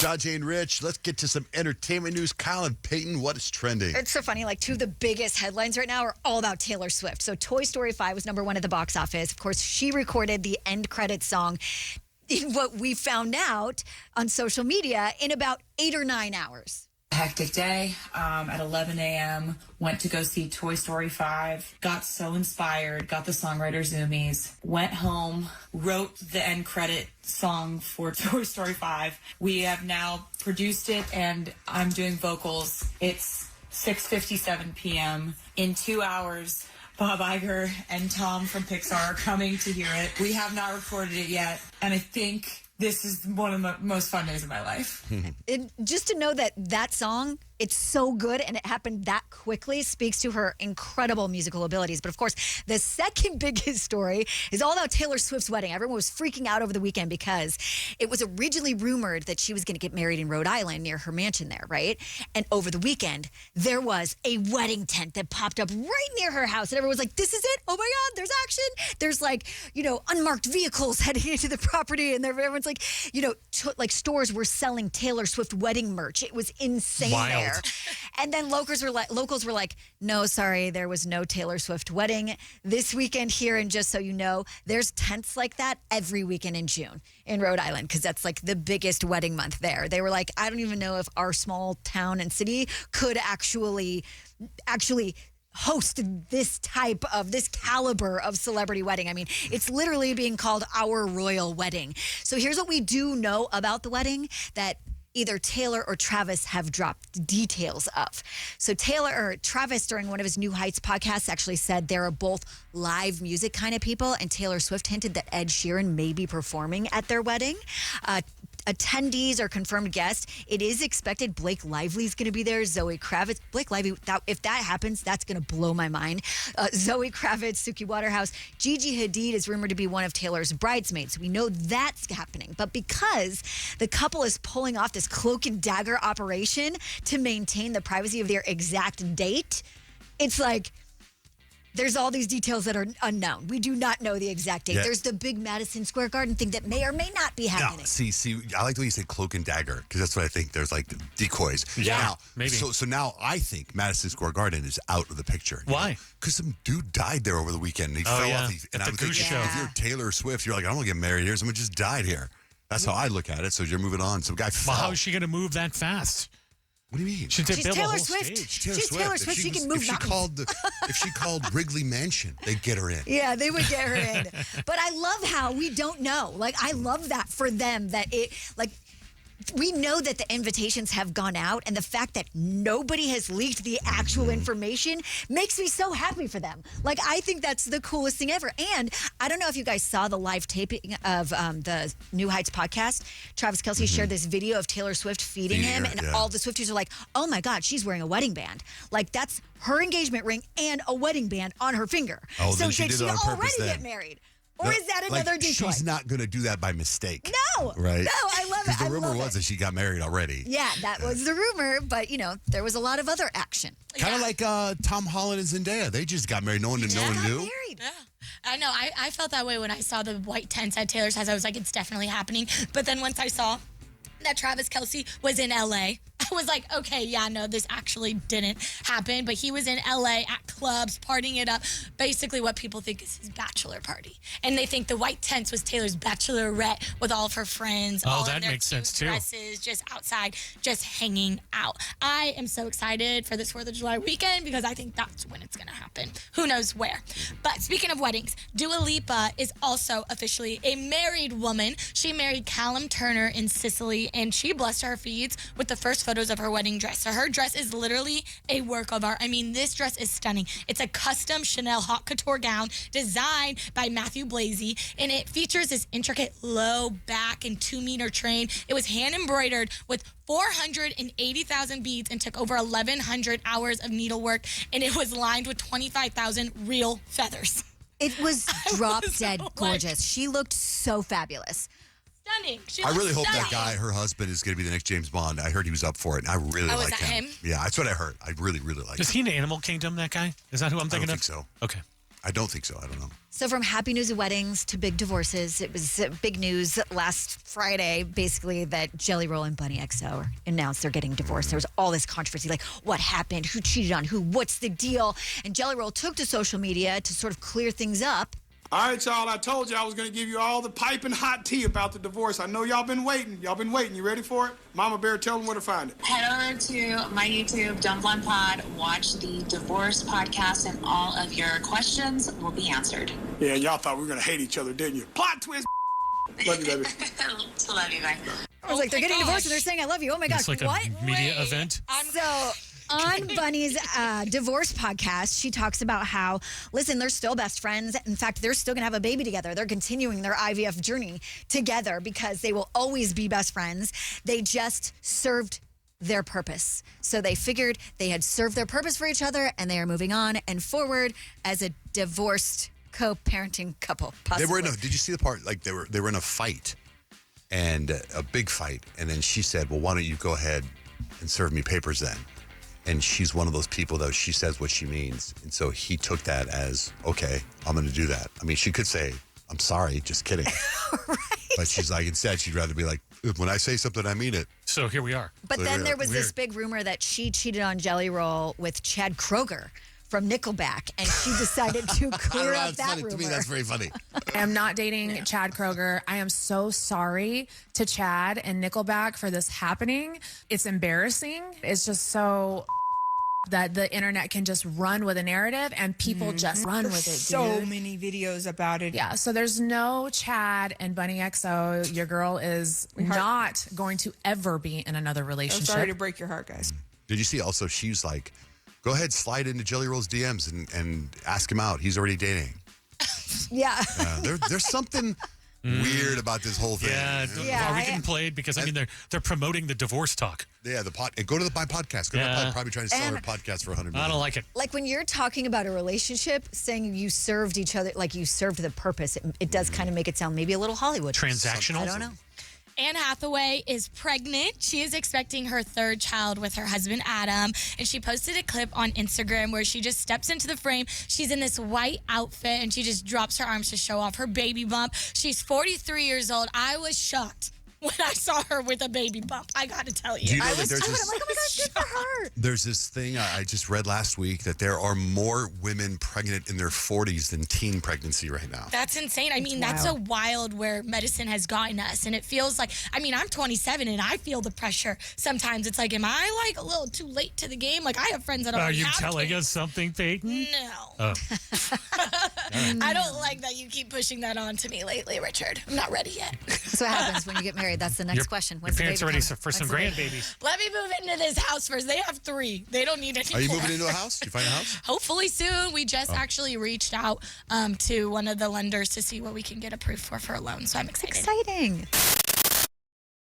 Ajay and Rich. Let's get to some entertainment news. Kyle and Payton, what is trending? It's so funny. Like, two of the biggest headlines right now are all about Taylor Swift. So Toy Story 5 was #1 at the box office. Of course, she recorded the end credits song, in what we found out on social media, in about 8 or 9 hours. Hectic day at 11 a.m. Went to go see Toy Story 5. Got so inspired. Got the songwriter zoomies. Went home. Wrote the end credit song for Toy Story 5. We have now produced it, and I'm doing vocals. It's 6:57 p.m. In 2 hours, Bob Iger and Tom from Pixar are coming to hear it. We have not recorded it yet, and I think this is one of the most fun days of my life. Just to know that song, it's so good and it happened that quickly, speaks to her incredible musical abilities. But of course, the second biggest story is all about Taylor Swift's wedding. Everyone was freaking out over the weekend because it was originally rumored that she was going to get married in Rhode Island near her mansion there, right? And over the weekend, there was a wedding tent that popped up right near her house. And everyone was like, this is it? Oh my God, there's action. There's unmarked vehicles heading into the property. And everyone's like, stores were selling Taylor Swift wedding merch. It was insane there. And then locals were like, no, sorry, there was no Taylor Swift wedding this weekend here. And just so you know, there's tents like that every weekend in June in Rhode Island, because that's like the biggest wedding month there. They were like, I don't even know if our small town and city could actually host this caliber of celebrity wedding. I mean, it's literally being called our royal wedding. So here's what we do know about the wedding that either Taylor or Travis have dropped details of. So Travis, during one of his New Heights podcasts, actually said there are both live music kind of people, and Taylor Swift hinted that Ed Sheeran may be performing at their wedding. Attendees or confirmed guests, it is expected Blake Lively's going to be there. Zoe Kravitz. Blake Lively, if that happens, that's going to blow my mind. Zoe Kravitz, Suki Waterhouse. Gigi Hadid is rumored to be one of Taylor's bridesmaids. We know that's happening. But because the couple is pulling off this cloak and dagger operation to maintain the privacy of their exact date, it's like, there's all these details that are unknown. We do not know the exact date. Yeah. There's the big Madison Square Garden thing that may or may not be happening. No, see, I like the way you say cloak and dagger, because that's what I think. There's like decoys. Yeah, now, maybe. So now I think Madison Square Garden is out of the picture. Why? Because some dude died there over the weekend. And he fell off. And I would think, if you're Taylor Swift, you're like, I don't want to get married here. Someone just died here. That's how I look at it. So you're moving on. Some guy fell. Well, how is she going to move that fast? What do you mean? She's Taylor Swift. She's Taylor Swift. She can move mountains. If she called Wrigley Mansion, they'd get her in. Yeah, they would get her in. But I love how we don't know. Like, I love that for them, that it, like, we know that the invitations have gone out, and the fact that nobody has leaked the actual information makes me so happy for them. Like, I think that's the coolest thing ever. And I don't know if you guys saw the live taping of the New Heights podcast. Travis Kelce shared this video of Taylor Swift feeding him, and all the Swifties are like, oh my God, she's wearing a wedding band. Like, that's her engagement ring and a wedding band on her finger. Oh, so did she already get married? Or is that another decoy? She's not going to do that by mistake. No. Right? No, I love it. Because the rumor was that she got married already. Yeah, that was the rumor. But, there was a lot of other action. Kind of like Tom Holland and Zendaya. They just got married. No one knew. Married. Yeah. I know. I felt that way when I saw the white tents at Taylor's house. I was like, it's definitely happening. But then once I saw that Travis Kelce was in L.A., I was like, okay, yeah, no, this actually didn't happen. But he was in L.A. at clubs, partying it up. Basically what people think is his bachelor party. And they think the white tents was Taylor's bachelorette with all of her friends. Oh, that makes sense, too. Dresses, just outside, just hanging out. I am so excited for this 4th of July weekend because I think that's when it's going to happen. Who knows where. But speaking of weddings, Dua Lipa is also officially a married woman. She married Callum Turner in Sicily, and she blessed her feeds with the first photos of her wedding dress. So her dress is literally a work of art. I mean, this dress is stunning. It's a custom Chanel haute couture gown designed by Matthew Blasey, and it features this intricate low back and 2-meter train. It was hand embroidered with 480,000 beads and took over 1,100 hours of needlework, and it was lined with 25,000 real feathers. It was drop dead gorgeous. She looked so fabulous. Stunning. I really hope that guy, her husband, is going to be the next James Bond. I heard he was up for it, and I really like is that him? Yeah, that's what I heard. I really like him. Is he in Animal Kingdom, that guy? Is that who I'm thinking of? I don't think so. Okay. I don't think so. I don't know. So from happy news of weddings to big divorces, it was big news last Friday, basically, that Jelly Roll and Bunny XO announced they're getting divorced. There was all this controversy, like what happened, who cheated on who, what's the deal? And Jelly Roll took to social media to sort of clear things up. All right, y'all, I told you I was going to give you all the piping hot tea about the divorce. I know y'all been waiting. You ready for it? Mama Bear, tell them where to find it. Head over to my YouTube, Dumb Blonde Pod, watch the divorce podcast, and all of your questions will be answered. Yeah, y'all thought we were going to hate each other, didn't you? Plot twist. Love you, baby. Love you guys. I was like, they're getting divorced and they're saying I love you. Oh my gosh, It's like what? a media event. So on Bunny's divorce podcast, she talks about how, listen, they're still best friends. In fact, they're still going to have a baby together. They're continuing their IVF journey together because they will always be best friends. They just served their purpose. So they figured they had served their purpose for each other and they are moving on and forward as a divorced co-parenting couple. Possibly. They were in did you see the part, like they were in a fight, and a big fight, and then she said, well, why don't you go ahead and serve me papers then? And she's one of those people that she says what she means. And so he took that as, okay, I'm going to do that. I mean, she could say, I'm sorry, just kidding. Right. But she's like, instead, she'd rather be like, when I say something, I mean it. So here we are. But So then there was this Weird. big rumor that she cheated on Jelly Roll with Chad Kroeger from Nickelback, and she decided to clear up It's that funny. rumor. To me, that's very funny. I am not dating Chad Kroeger. I am so sorry to Chad and Nickelback for this happening. It's embarrassing. It's just so that the internet can just run with a narrative and people just run with it. So dude. many videos about it. Yeah, so there's no Chad and Bunny XO. Your girl is not going to ever be in another I'm relationship. sorry to break your heart, guys. Did you see also, she's like, go ahead, slide into Jelly Roll's DMs and ask him out. He's already dating. Yeah. There's something weird about this whole thing. Yeah, are we getting played? Because, I mean, they're promoting the divorce talk. Yeah, and go to my podcast. Go to my probably trying to sell her podcast for $100 million. I don't like it. Like when you're talking about a relationship, saying you served each other, like you served the purpose, it does kind of make it sound maybe a little Hollywood. Transactional? I don't know. Anne Hathaway is pregnant. She is expecting her third child with her husband, Adam. And she posted a clip on Instagram where she just steps into the frame. She's in this white outfit and she just drops her arms to show off her baby bump. She's 43 years old. I was shocked when I saw her with a baby bump. I got to tell you. Do you know I that was there's too, and this, I'm like, oh my gosh, good for her. there's this thing I just read last week that there are more women pregnant in their 40s than teen pregnancy right now. That's insane. I mean, that's a wild where medicine has gotten us. And it feels like, I mean, I'm 27 and I feel the pressure. Sometimes it's like, am I like a little too late to the game? Like I have friends that Are already you have telling kids. us something, Payton? No. Oh. I don't like that you keep pushing that on to me lately, Richard. I'm not ready yet. That's what happens when you get married. That's the next question. Your When's the parents baby are ready coming? for some When's the baby? grandbabies. Let me move into this house first. They have 3. They don't need any Are you more. moving into a house? Did you find a house? Hopefully soon. We just actually reached out to one of the lenders to see what we can get approved for a loan. So I'm excited. Exciting.